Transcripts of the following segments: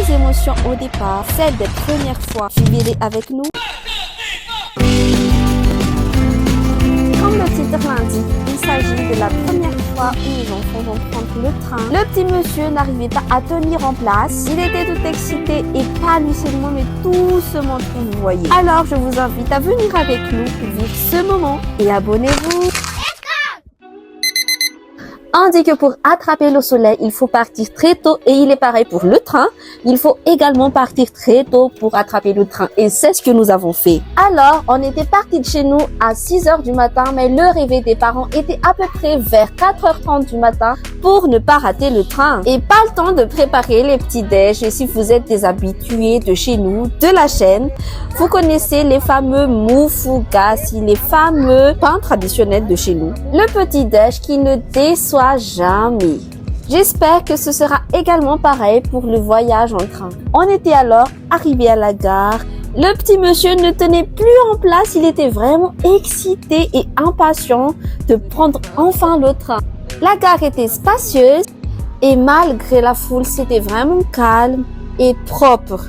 les émotions au départ, celle des premières fois. Suivez-les avec nous. Comme le titre l'indique, il s'agit de la première fois où les enfants vont prendre le train. Le petit monsieur n'arrivait pas à tenir en place. Il était tout excité et pas hallucinement, mais doucement que vous voyez. Alors, je vous invite à venir avec nous pour vivre ce moment et abonnez-vous. On dit que pour attraper le soleil, il faut partir très tôt et il est pareil pour le train. Il faut également partir très tôt pour attraper le train et c'est ce que nous avons fait. Alors, on était parti de chez nous à 6h du matin, mais le réveil des parents était à peu près vers 4h30 du matin pour ne pas rater le train. Et pas le temps de préparer les petits déj. Et si vous êtes des habitués de chez nous, de la chaîne, vous connaissez les fameux moufougassi, les fameux pains traditionnels de chez nous. Le petit déj qui ne déçoit jamais. J'espère que ce sera également pareil pour le voyage en train. On était alors arrivé à la gare. Le petit monsieur ne tenait plus en place. Il était vraiment excité et impatient de prendre enfin le train. La gare était spacieuse et malgré la foule, c'était vraiment calme et propre.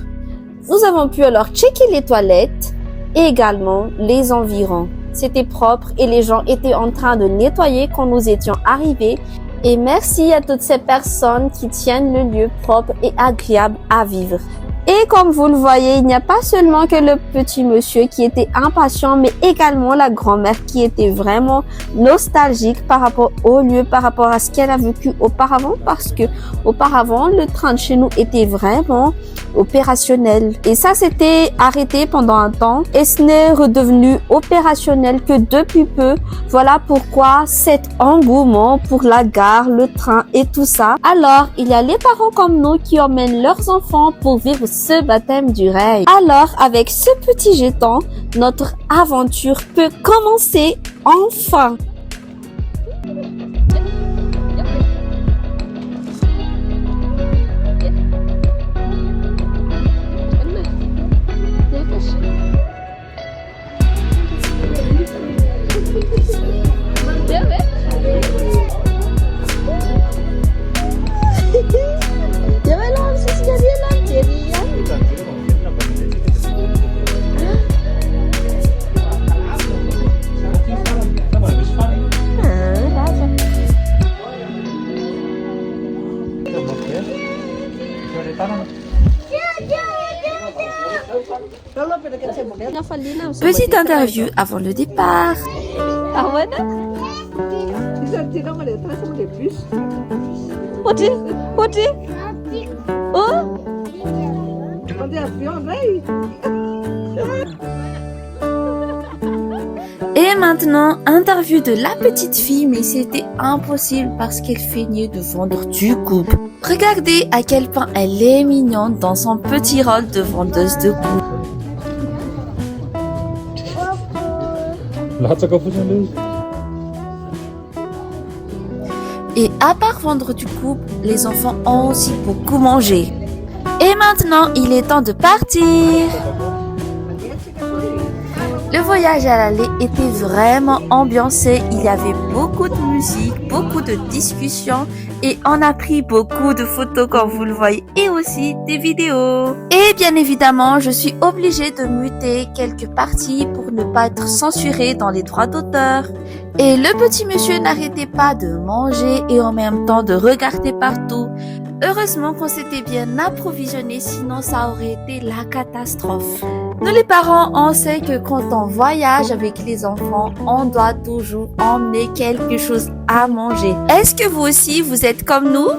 Nous avons pu alors checker les toilettes et également les environs. C'était propre et les gens étaient en train de nettoyer quand nous étions arrivés. Et merci à toutes ces personnes qui tiennent le lieu propre et agréable à vivre. Et comme vous le voyez, il n'y a pas seulement que le petit monsieur qui était impatient, mais également la grand-mère qui était vraiment nostalgique par rapport au lieu, par rapport à ce qu'elle a vécu auparavant, parce que auparavant, le train de chez nous était vraiment opérationnel. Et ça, c'était arrêté pendant un temps et ce n'est redevenu opérationnel que depuis peu. Voilà pourquoi cet engouement pour la gare, le train et tout ça. Alors, il y a les parents comme nous qui emmènent leurs enfants pour vivre ce baptême du rêve. Alors, avec ce petit jeton, notre aventure peut commencer enfin. Petite interview avant le départ. Et maintenant, interview de la petite fille, mais c'était impossible parce qu'elle feignait de vendre du couple. Regardez à quel point elle est mignonne dans son petit rôle de vendeuse de couple. Et à part vendre du couple, les enfants ont aussi beaucoup mangé. Et maintenant, il est temps de partir. Le voyage à l'aller était vraiment ambiancé. Il y avait beaucoup de musique, beaucoup de discussions et on a pris beaucoup de photos comme vous le voyez et aussi des vidéos. Et bien évidemment, je suis obligée de muter quelques parties pour ne pas être censurée dans les droits d'auteur. Et le petit monsieur n'arrêtait pas de manger et en même temps de regarder partout. Heureusement qu'on s'était bien approvisionné, sinon ça aurait été la catastrophe. Nous les parents, on sait que quand on voyage avec les enfants, on doit toujours emmener quelque chose à manger. Est-ce que vous aussi, vous êtes comme nous?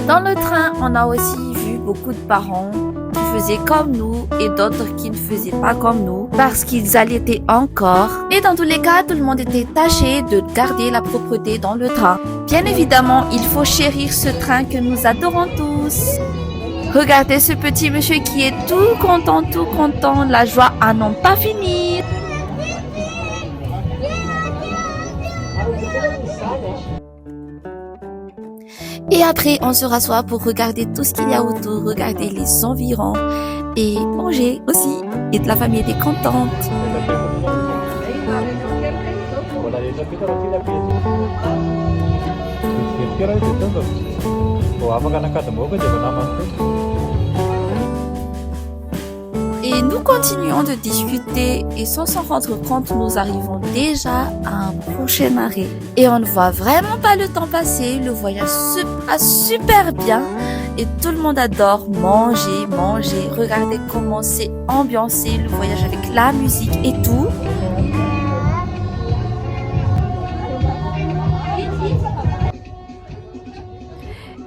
Dans le train, on a aussi vu beaucoup de parents qui faisaient comme nous et d'autres qui ne faisaient pas comme nous parce qu'ils allaitaient encore. Et dans tous les cas, tout le monde était tâché de garder la propreté dans le train. Bien évidemment, il faut chérir ce train que nous adorons tous. Regardez ce petit monsieur qui est tout content, la joie à n'en pas finir. Et après, on se rassoit pour regarder tout ce qu'il y a autour, regarder les environs et manger aussi. Et la famille était contente. Et nous continuons de discuter et sans s'en rendre compte, nous arrivons déjà à un prochain arrêt. Et on ne voit vraiment pas le temps passer, le voyage se passe super bien et tout le monde adore manger. Regardez comment c'est ambiancé, le voyage avec la musique et tout.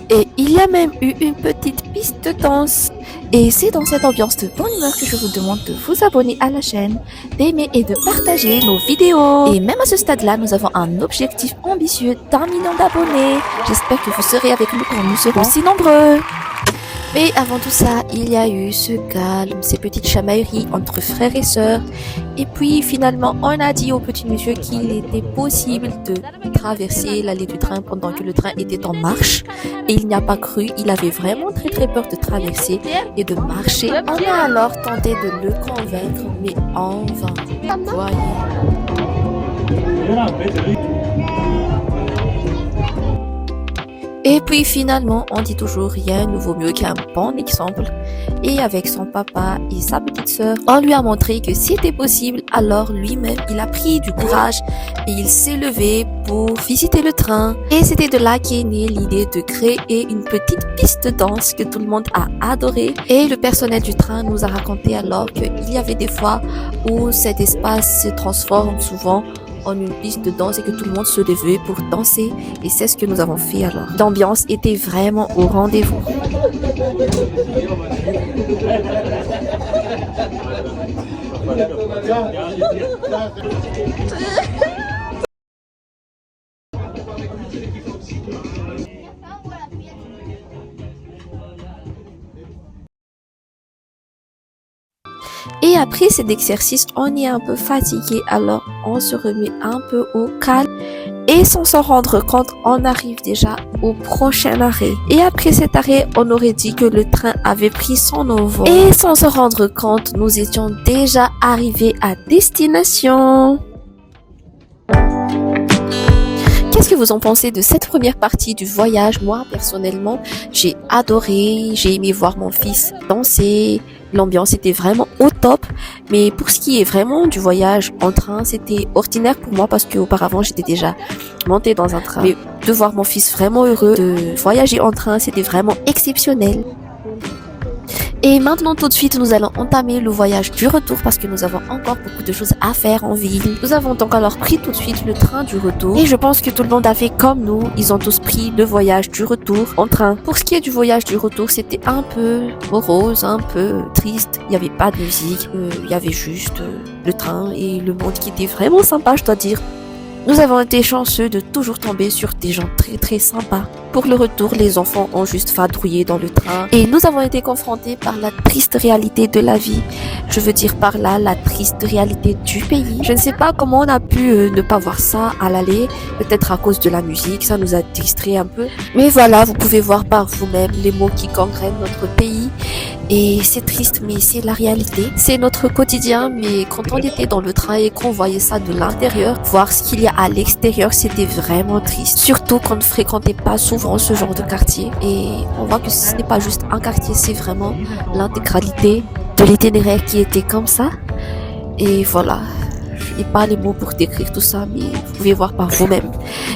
Et il y a même eu une petite piste de danse. Et c'est dans cette ambiance de bonne humeur que je vous demande de vous abonner à la chaîne, d'aimer et de partager nos vidéos. Et même à ce stade-là, nous avons un objectif ambitieux d'1 million d'abonnés. J'espère que vous serez avec nous quand nous serons si nombreux. Mais avant tout ça, il y a eu ce calme, ces petites chamailleries entre frères et sœurs. Et puis finalement, on a dit au petit monsieur qu'il était possible de traverser l'allée du train pendant que le train était en marche. Et il n'y a pas cru, il avait vraiment très peur de traverser et de marcher. On a alors tenté de le convaincre, mais en vain. Voyez. Et puis finalement, on dit toujours rien ne vaut mieux qu'un bon exemple. Et avec son papa et sa petite sœur, on lui a montré que c'était possible. Alors lui-même, il a pris du courage et il s'est levé pour visiter le train. Et c'était de là qu'est née l'idée de créer une petite piste de danse que tout le monde a adoré. Et le personnel du train nous a raconté alors qu'il y avait des fois où cet espace se transforme souvent en une piste de danse et que tout le monde se levait pour danser, et c'est ce que nous avons fait alors. L'ambiance était vraiment au rendez-vous. Et après cet exercice, on est un peu fatigué, alors on se remet un peu au calme. Et sans s'en rendre compte, on arrive déjà au prochain arrêt. Et après cet arrêt, on aurait dit que le train avait pris son envol. Et sans se rendre compte, nous étions déjà arrivés à destination. Qu'est-ce que vous en pensez de cette première partie du voyage? Moi, personnellement, j'ai adoré, j'ai aimé voir mon fils danser. L'ambiance était vraiment au top, mais pour ce qui est vraiment du voyage en train, c'était ordinaire pour moi parce qu'auparavant j'étais déjà montée dans un train. Mais de voir mon fils vraiment heureux de voyager en train, c'était vraiment exceptionnel. Et maintenant tout de suite nous allons entamer le voyage du retour parce que nous avons encore beaucoup de choses à faire en ville. Nous avons donc alors pris tout de suite le train du retour et je pense que tout le monde a fait comme nous, ils ont tous pris le voyage du retour en train. Pour ce qui est du voyage du retour, c'était un peu morose, un peu triste, il n'y avait pas de musique, il y avait juste le train et le monde qui était vraiment sympa, je dois dire. Nous avons été chanceux de toujours tomber sur des gens très sympas. Pour le retour, les enfants ont juste vadrouillé dans le train et nous avons été confrontés par la triste réalité de la vie. Je veux dire par là la triste réalité du pays. Je ne sais pas comment on a pu ne pas voir ça à l'aller, peut-être à cause de la musique, ça nous a distrait un peu. Mais voilà, vous pouvez voir par vous-même les mots qui gangrènent notre pays. Et c'est triste, mais c'est la réalité. C'est notre quotidien, mais quand on était dans le train et qu'on voyait ça de l'intérieur, voir ce qu'il y a à l'extérieur, c'était vraiment triste. Surtout qu'on ne fréquentait pas souvent ce genre de quartier. Et on voit que ce n'est pas juste un quartier, c'est vraiment l'intégralité de l'itinéraire qui était comme ça. Et voilà. Je n'ai pas les mots pour décrire tout ça, mais vous pouvez voir par vous-même.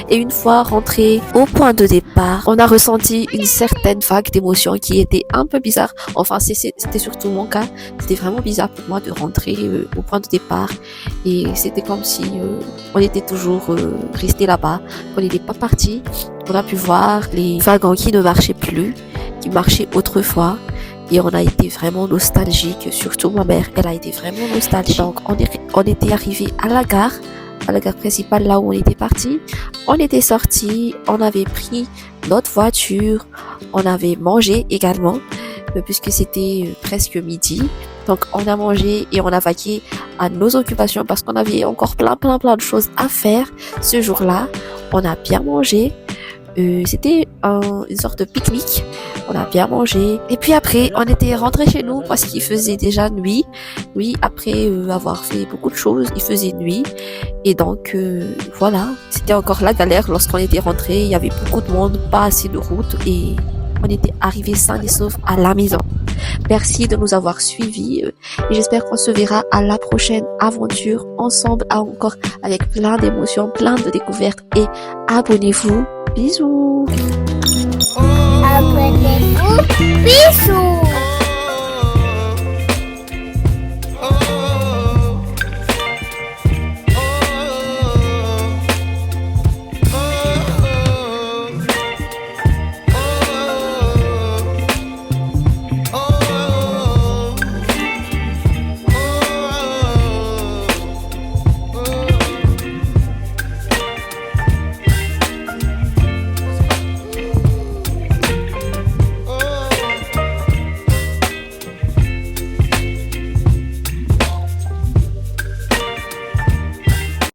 Et une fois rentré au point de départ, on a ressenti une certaine vague d'émotions qui était un peu bizarre. Enfin, c'était surtout mon cas. C'était vraiment bizarre pour moi de rentrer au point de départ. Et c'était comme si on était toujours resté là-bas, qu'on n'était pas parti. On a pu voir les wagons qui ne marchaient plus, qui marchaient autrefois. Et on a été vraiment nostalgique, surtout ma mère, elle a été vraiment nostalgique. Donc on était arrivé à la gare principale, là où on était parti. On était sorti, on avait pris notre voiture, on avait mangé également, puisque c'était presque midi. Donc on a mangé et on a vaqué à nos occupations parce qu'on avait encore plein de choses à faire ce jour-là. On a bien mangé. C'était une sorte de pique-nique. On a bien mangé. Et puis après, on était rentré chez nous parce qu'il faisait déjà nuit. Oui, après avoir fait beaucoup de choses, il faisait nuit. Et donc, voilà. C'était encore la galère lorsqu'on était rentré. Il y avait beaucoup de monde, pas assez de route. Et on était arrivé sains et saufs à la maison. Merci de nous avoir suivis et j'espère qu'on se verra à la prochaine aventure ensemble, encore avec plein d'émotions, plein de découvertes et abonnez-vous. Bisous. Abonnez-vous. Bisous.